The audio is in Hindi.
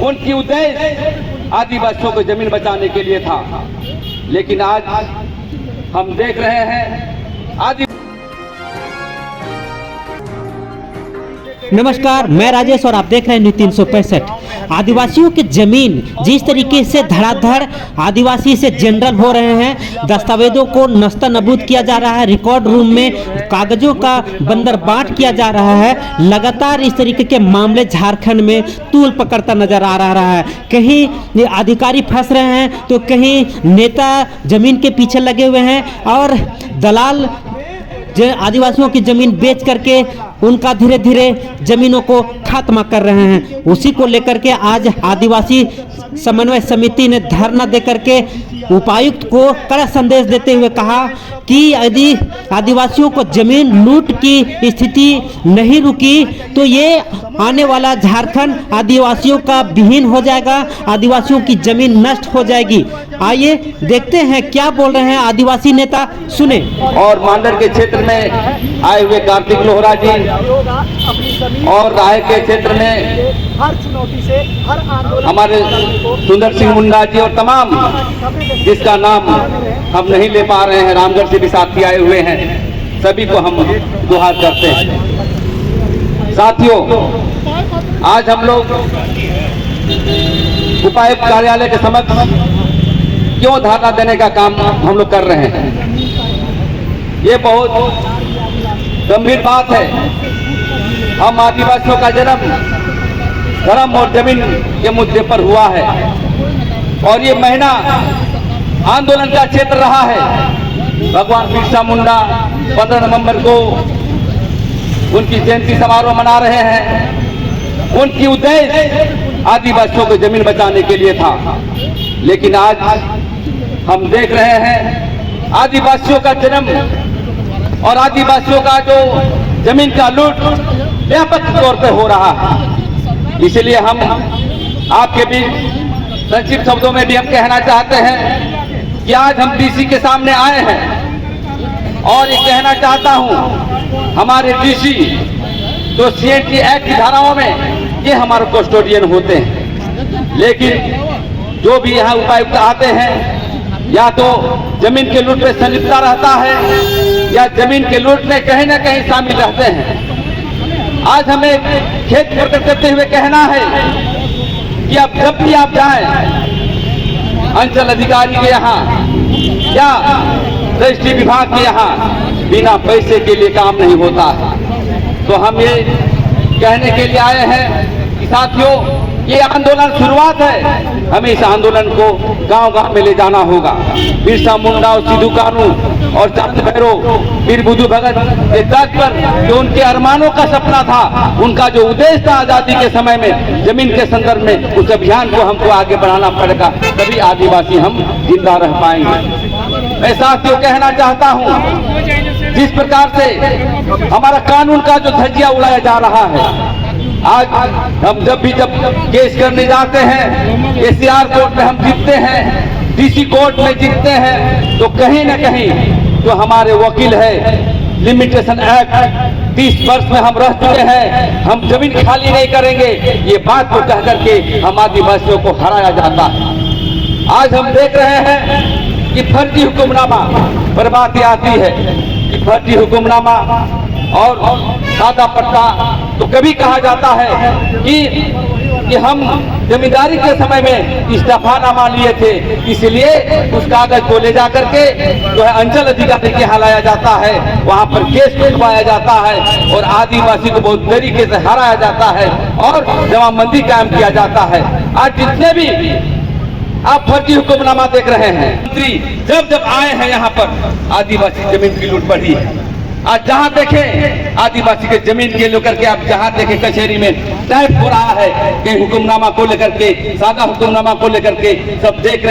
उनकी उद्देश्य आदिवासियों को जमीन बचाने के लिए था। लेकिन आज हम देख रहे हैं नमस्कार, मैं राजेश और आप देख रहे हैं न्यूज़ 365। आदिवासियों की जमीन जिस तरीके से धड़ाधड़ आदिवासी से जनरल हो रहे हैं, दस्तावेजों को नस्ता नबूद किया जा रहा है, रिकॉर्ड रूम में कागजों का बंदर बाट किया जा रहा है। लगातार इस तरीके के मामले झारखंड में तूल पकड़ता नजर आ रहा है। कहीं अधिकारी फंस रहे हैं तो कहीं नेता जमीन के पीछे लगे हुए हैं और दलाल आदिवासियों की जमीन बेच करके उनका धीरे धीरे जमीनों को खात्मा कर रहे हैं। उसी को लेकर के आज आदिवासी समन्वय समिति ने धरना देकर के उपायुक्त को कड़ा संदेश देते हुए कहा कि यदि आदिवासियों को जमीन लूट की स्थिति नहीं रुकी तो ये आने वाला झारखंड आदिवासियों का विहीन हो जाएगा, आदिवासियों की जमीन नष्ट हो जाएगी। आइए देखते हैं क्या बोल रहे हैं आदिवासी नेता, सुने। और मांडर के क्षेत्र में आए हुए कार्तिक लोहरा जी और राय के क्षेत्र में हर चुनौती से हर आंदोलन हमारे सुंदर सिंह मुंडा जी और तमाम जिसका नाम हम नहीं ले पा रहे हैं, रामगढ़ से भी साथी आए हुए हैं, सभी को हम गुहार करते हैं। साथियों, आज हम लोग उपायुक्त कार्यालय के समक्ष क्यों धरना देने का काम हम लोग कर रहे हैं, ये बहुत गंभीर बात है। हम आदिवासियों का जन्म धर्म और जमीन के मुद्दे पर हुआ है और ये महीना आंदोलन का क्षेत्र रहा है। भगवान बिरसा मुंडा 15 नवंबर को उनकी जयंती समारोह मना रहे हैं। उनकी उद्देश्य आदिवासियों को जमीन बचाने के लिए था। लेकिन आज हम देख रहे हैं आदिवासियों का जन्म और आदिवासियों का जो जमीन का लूट व्यापक तौर पे हो रहा है। इसलिए हम आपके बीच संक्षिप्त शब्दों में भी हम कहना चाहते हैं कि आज हम डीसी के सामने आए हैं और ये कहना चाहता हूं, हमारे डीसी जो सीएनटी एक्ट की धाराओं में ये हमारे कस्टोडियन होते हैं, लेकिन जो भी यहाँ उपायुक्त आते हैं या तो जमीन के लूट में संलिप्तता रहता है या जमीन के लूट में कहीं ना कहीं शामिल रहते हैं। आज हमें खेत प्रकट करते हुए कहना है कि अब जब भी आप जाएं अंचल अधिकारी के यहाँ या रजिस्ट्री विभाग के यहाँ, बिना पैसे के लिए काम नहीं होता है। तो हम ये कहने के लिए आए हैं कि साथियों, ये आंदोलन शुरुआत है, हमें इस आंदोलन को गांव-गांव में ले जाना होगा। बिरसा मुंडा और सिद्धू कानू और चांद भैरव, वीर बुद्धू भगत के तर्क पर जो उनके अरमानों का सपना था, उनका जो उद्देश्य था आजादी के समय में जमीन के संदर्भ में, उस अभियान को हमको आगे बढ़ाना पड़ेगा, तभी आदिवासी हम जिंदा रह पाएंगे। मैं साथियों कहना चाहता हूँ, जिस प्रकार से हमारा कानून का जो धज्जिया उड़ाया जा रहा है, आज हम जब केस करने जाते हैं, एसीआर कोर्ट में हम जीतते हैं, डीसी कोर्ट में जीतते हैं, तो कहीं ना कहीं जो हमारे वकील है, लिमिटेशन एक्ट 30 वर्ष में हम रह चुके हैं, हम जमीन खाली नहीं करेंगे, ये बात को कह करके हम आदिवासियों को हराया जाता है। आज हम देख रहे हैं कि फर्जी हुक्मनामा पर बात आती है कि फर्जी हुक्मनामा और सादा पट्टा, तो कभी कहा जाता है कि हम जमींदारी के समय में इस्तीफानामा लिए थे, इसलिए उस कागज को ले जाकर के जो है अंचल अधिकारी के यहाँ लाया जाता है, वहाँ पर केस लिखवाया जाता है और आदिवासी को बहुत तरीके से हराया जाता है और जमाबंदी कायम किया जाता है। आज जितने भी आप फर्जी हुक्मनामा देख रहे हैं, मंत्री जब आए हैं यहाँ पर, आदिवासी जमीन की लूट बढ़ी है। आज जहाँ देखें आदिवासी के जमीन के लेकर के, आप जहाँ देखें कचहरी में टाइप हो रहा है कि हुक्मनामा को लेकर के, सादा हुक्मनामा को लेकर के सब देख रहे हैं।